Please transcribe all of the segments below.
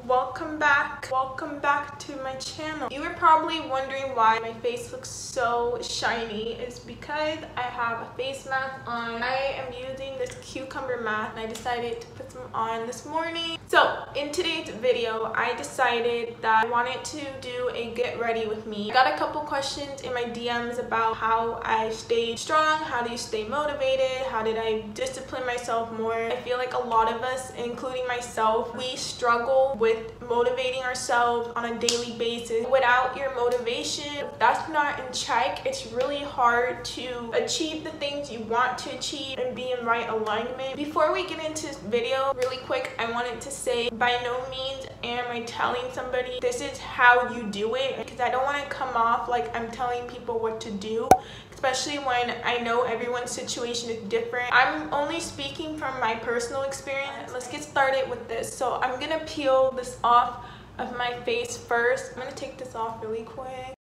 welcome back to my channel. You were probably wondering why my face looks so shiny. It's because I have a face mask on. I am using this cucumber mask and I decided to put some on this morning. So in today's video, I decided that I wanted to do a get ready with me. I got a couple questions in my DMs about how I stayed strong, how do you stay motivated, how did I discipline myself more. I feel like a lot of us, including myself, we struggle with motivating ourselves on a daily basis. Without your motivation, if that's not in check, it's really hard to achieve the things you want to achieve and be in right alignment. Before we get into this video, really quick, I wanted to say by no means am I telling somebody this is how you do it, because I don't want to come off like I'm telling people what to do, especially when I know everyone's situation is different. I'm only speaking from my personal experience. Let's get started with this. So I'm gonna peel this off of my face first. I'm gonna take this off really quick.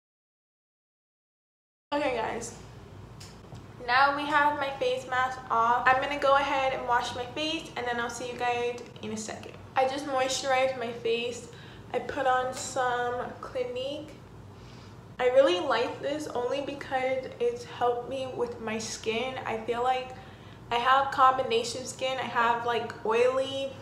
Okay guys, now we have my face mask off. I'm gonna go ahead and wash my face and then I'll see you guys in a second. I just moisturized my face. I put on some Clinique. I really like this only because it's helped me with my skin. I feel like I have combination skin. I have like oily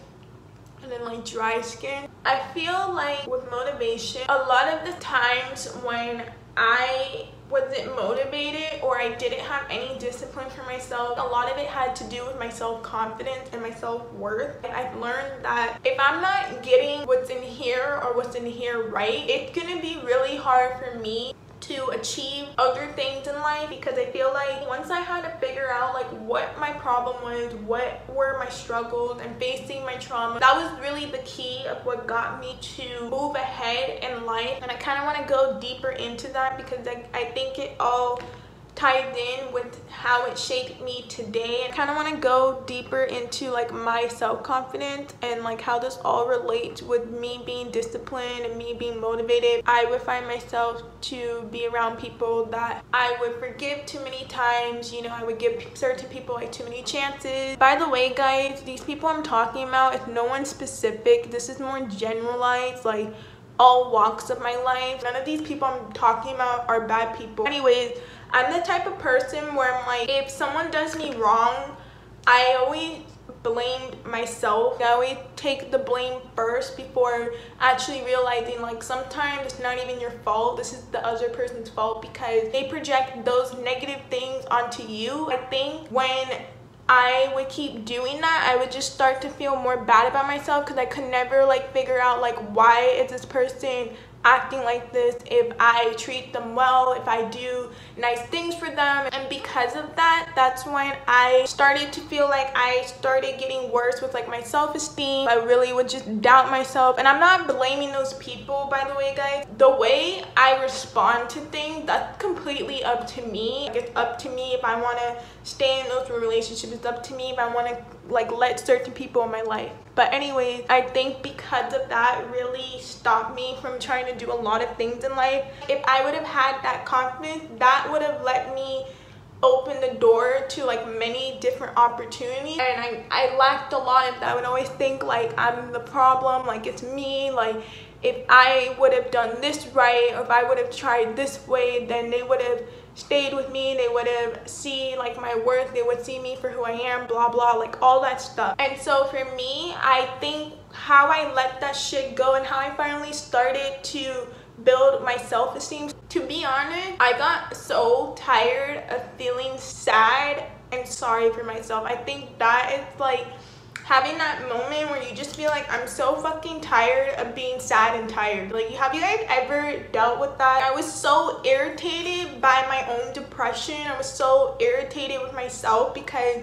and then like dry skin. I feel like with motivation, a lot of the times when I wasn't motivated or I didn't have any discipline for myself, a lot of it had to do with my self-confidence and my self-worth. I've learned that if I'm not getting what's in here or what's in here right, it's gonna be really hard for me to achieve other things in life, because I feel like once I had to figure out like what my problem was, what were my struggles and facing my trauma, that was really the key of what got me to move ahead in life. And I kind of want to go deeper into that because I think it all ties in with how it shaped me today. I kind of want to go deeper into like my self-confidence and like how this all relates with me being disciplined and me being motivated. I would find myself to be around people that I would forgive too many times. You know, I would give certain people like too many chances. By the way guys, these people I'm talking about, if no one specific, this is more generalized, like all walks of my life. None of these people I'm talking about are bad people. Anyways, I'm the type of person where I'm like, if someone does me wrong, I always blamed myself. I always take the blame first before actually realizing like sometimes it's not even your fault. This is the other person's fault because they project those negative things onto you. I think when I would keep doing that, I would just start to feel more bad about myself because I could never like figure out like why is this person acting like this if I treat them well, if I do nice things for them. And because of that, that's when I started to feel like I started getting worse with like my self-esteem. I really would just doubt myself, and I'm not blaming those people, by the way guys. The way I respond to things, that's completely up to me. Like, it's up to me if I want to stay in those relationships. It's up to me if I want to like let certain people in my life. But anyways, I think because of that really stopped me from trying to do a lot of things in life. If I would have had that confidence, that would have let me open the door to like many different opportunities, and I lacked a lot of that. I would always think like I'm the problem, like it's me, like if I would have done this right or if I would have tried this way, then they would have stayed with me, they would have seen like my worth, they would see me for who I am, blah blah, like all that stuff. And so for me, I think how I let that shit go and how I finally started to build my self-esteem, to be honest, I got so tired of feeling sad and sorry for myself. I think that is like having that moment where you just feel like I'm so fucking tired of being sad and tired. Like, have you guys ever dealt with that? I was so irritated by my own depression. I was so irritated with myself because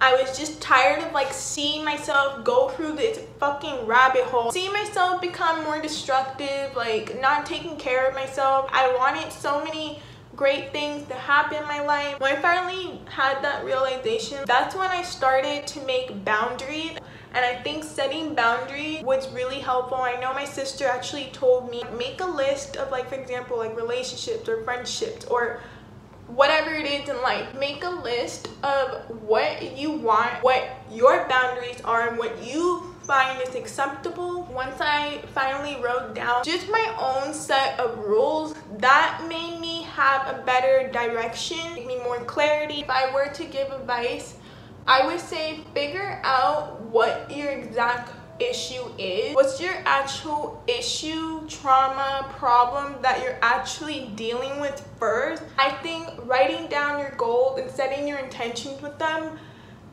I was just tired of like seeing myself go through this fucking rabbit hole, seeing myself become more destructive, like not taking care of myself. I wanted so many great things to happen in my life. When I finally had that realization, that's when I started to make boundaries. And I think setting boundaries was really helpful. I know my sister actually told me, make a list of like, for example, like relationships or friendships or whatever it is in life. Make a list of what you want, what your boundaries are, and what you find is acceptable. Once I finally wrote down just my own set of rules, that made me have a better direction, gave me more clarity. If I were to give advice, I would say figure out what your exact issue is. What's your actual issue, trauma, problem that you're actually dealing with first. I think writing down your goals and setting your intentions with them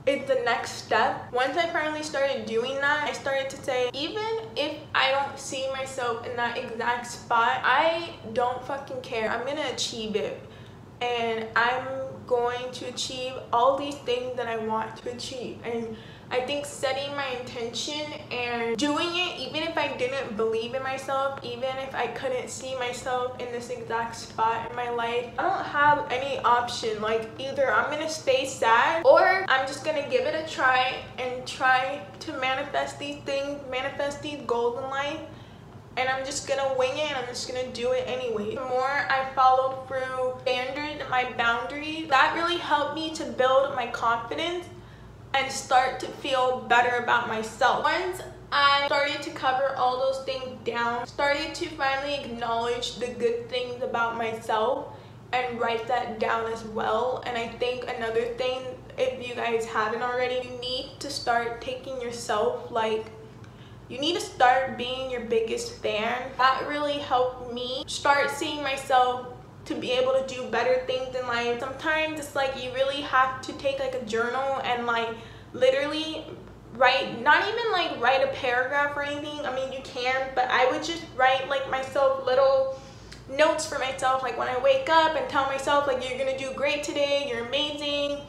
is the next step. Once I finally started doing that, I started to say, even if I don't see myself in that exact spot, I don't fucking care. I'm gonna achieve it. And I'm going to achieve all these things that I want to achieve. And I think setting my intention and doing it, even if I didn't believe in myself, even if I couldn't see myself in this exact spot in my life, I don't have any option. Like, either I'm gonna stay sad or I'm just gonna give it a try and try to manifest these things, manifest these goals in life. And I'm just gonna wing it and I'm just gonna do it anyway. The more I followed through standards and my boundaries, that really helped me to build my confidence and start to feel better about myself. Once I started to cover all those things down, started to finally acknowledge the good things about myself and write that down as well. And I think another thing, if you guys haven't already, you need to start taking yourself, like, you need to start being your biggest fan. That really helped me start seeing myself to be able to do better things in life. Sometimes it's like you really have to take like a journal and like literally write, not even like write a paragraph or anything. I mean, you can, but I would just write like myself little notes for myself, like when I wake up, and tell myself like, you're gonna do great today, you're amazing.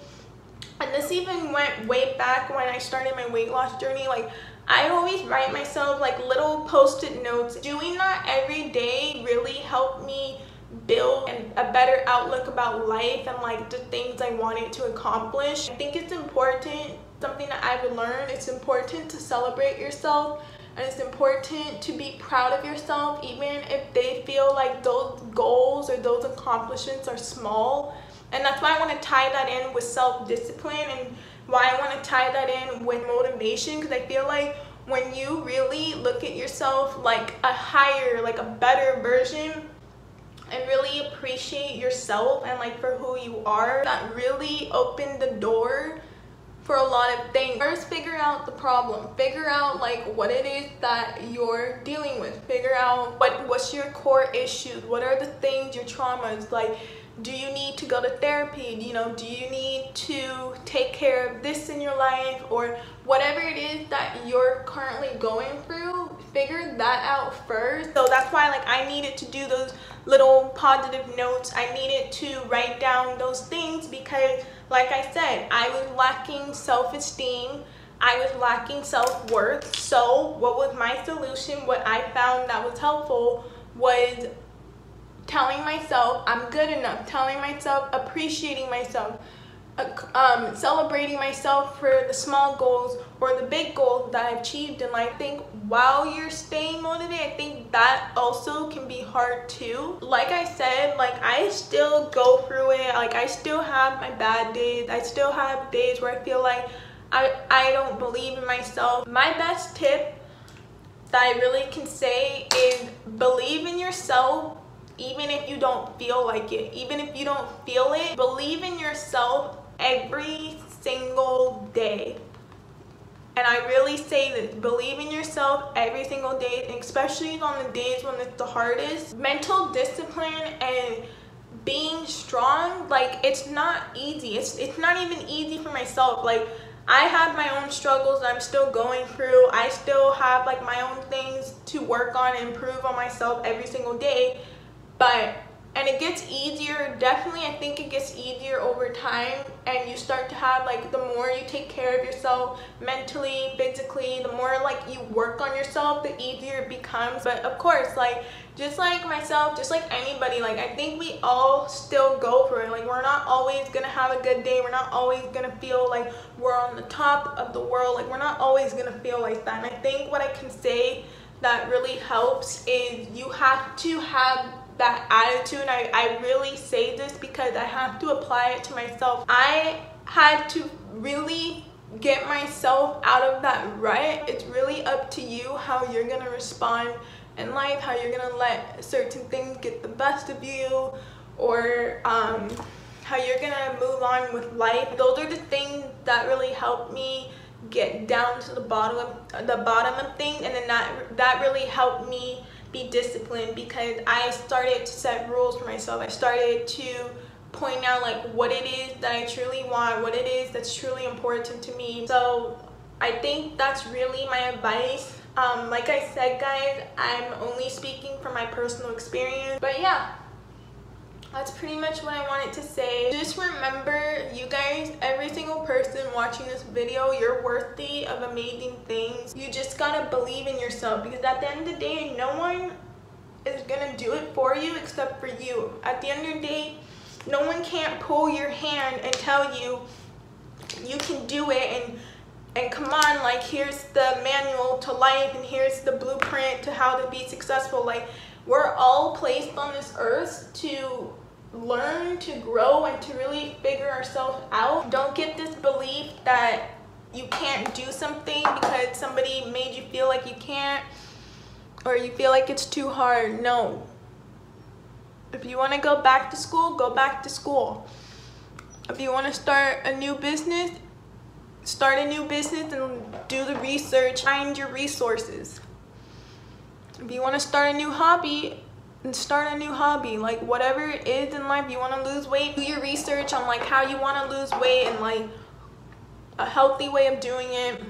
And this even went way back when I started my weight loss journey. Like, I always write myself like little post-it notes. Doing that every day really helped me build a better outlook about life and like the things I wanted to accomplish. I think it's important, something that I've learned, it's important to celebrate yourself, and it's important to be proud of yourself even if they feel like those goals or those accomplishments are small. And that's why I want to tie that in with self-discipline, and why I want to tie that in with motivation, because I feel like when you really look at yourself like a higher, like a better version, and really appreciate yourself and like for who you are, that really opened the door for a lot of things. First, figure out the problem. Figure out like what it is that you're dealing with. Figure out what's your core issues. What are the things, your traumas? Like, do you need to go to therapy? You know, do you need to take care of this in your life, or whatever it is that you're currently going through? Figure that out first. So that's why like I needed to do those little positive notes. I needed to write down those things because, like I said, I was lacking self-esteem. I was lacking self-worth. So what was my solution? What I found that was helpful was telling myself I'm good enough, telling myself, appreciating myself, celebrating myself for the small goals or the big goals that I've achieved in life. I think while you're staying motivated, I think that also can be hard too. Like I said, like I still go through it. Like I still have my bad days. I still have days where I feel like I don't believe in myself. My best tip that I really can say is believe in yourself. Even if you don't feel like it, even if you don't feel it, believe in yourself every single day. And I really say this, believe in yourself every single day, and especially on the days when it's the hardest. Mental discipline and being strong, like it's not easy. It's not even easy for myself. Like I have my own struggles I'm still going through. I still have like my own things to work on and improve on myself every single day. And it gets easier, definitely. I think it gets easier over time, and you start to have like, the more you take care of yourself mentally, physically, the more like you work on yourself, the easier it becomes. But of course, like just like myself, just like anybody, like I think we all still go for it. Like we're not always gonna have a good day. We're not always gonna feel like we're on the top of the world. Like we're not always gonna feel like that. And I think what I can say that really helps is you have to have that attitude. I really say this because I have to apply it to myself. I had to really get myself out of that rut. It's really up to you how you're gonna respond in life, how you're gonna let certain things get the best of you, or how you're gonna move on with life. Those are the things that really helped me get down to the bottom of things, and then that really helped me be disciplined, because I started to set rules for myself. I started to point out like what it is that I truly want, what it is that's truly important to me. So I think that's really my advice. Like I said, guys, I'm only speaking from my personal experience, but yeah, that's pretty much what I wanted to say. Just remember, you guys, every single person watching this video, you're worthy of amazing things. You just gotta believe in yourself, because at the end of the day, no one is gonna do it for you except for you. At the end of the day, no one can't pull your hand and tell you you can do it, and come on, like, here's the manual to life, and here's the blueprint to how to be successful. Like, we're all placed on this earth to learn, to grow, and to really figure ourselves out. Don't get this belief that you can't do something because somebody made you feel like you can't, or you feel like it's too hard. No. If you want to go back to school, go back to school. If you want to start a new business, start a new business and do the research, find your resources. If you want to start a new hobby, and start a new hobby. Like, whatever it is in life, you want to lose weight, do your research on like how you want to lose weight and like a healthy way of doing it,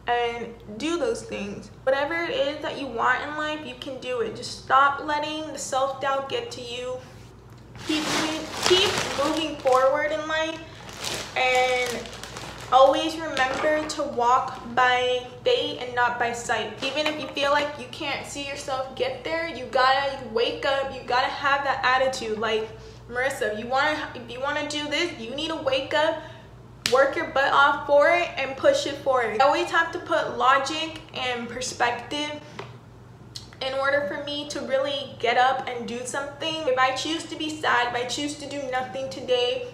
and do those things. Whatever it is that you want in life, you can do it. Just stop letting the self-doubt get to you. Keep moving forward in life, and always remember to walk by faith and not by sight. Even if you feel like you can't see yourself get there, you gotta wake up. You gotta have that attitude. Like, Marissa, if you wanna do this, you need to wake up, work your butt off for it, and push it forward. I always have to put logic and perspective in order for me to really get up and do something. If I choose to be sad, if I choose to do nothing today,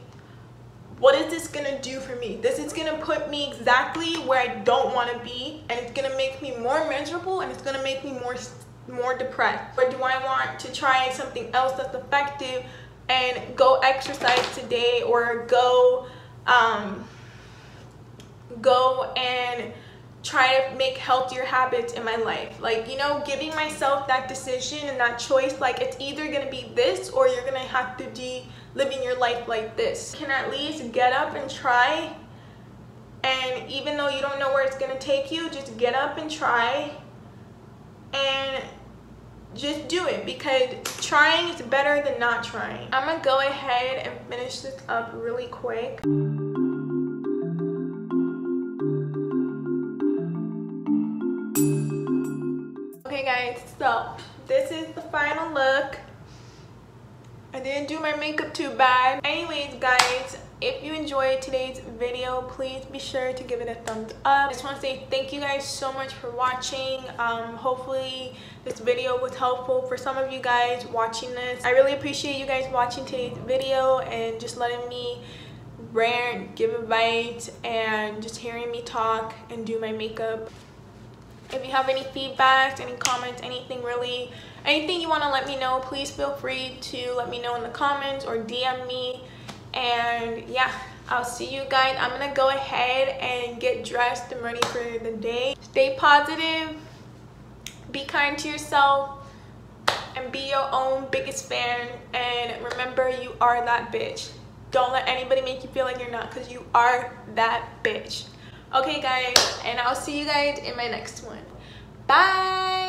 what is this gonna do for me? This is gonna put me exactly where I don't want to be, and it's gonna make me more miserable, and it's gonna make me more depressed. Or do I want to try something else that's effective and go exercise today, or go and try to make healthier habits in my life? Like, you know, giving myself that decision and that choice. Like, it's either gonna be this, or you're gonna have to be living your life like this. You can at least get up and try, and even though you don't know where it's gonna take you, just get up and try, and just do it, because trying is better than not trying. I'm gonna go ahead and finish this up really quick. Okay guys, so this is the final look. I didn't do my makeup too bad. Anyways, guys, if you enjoyed today's video, please be sure to give it a thumbs up. I just want to say thank you guys so much for watching. Hopefully this video was helpful for some of you guys watching this. I really appreciate you guys watching today's video and just letting me rant, give advice, and just hearing me talk and do my makeup. If you have any feedback, any comments, anything you want to let me know, please feel free to let me know in the comments or DM me. And yeah, I'll see you guys. I'm gonna go ahead and get dressed and ready for the day. Stay positive, be kind to yourself, and be your own biggest fan. And remember, you are that bitch. Don't let anybody make you feel like you're not, because you are that bitch. Okay guys, and I'll see you guys in my next one. Bye.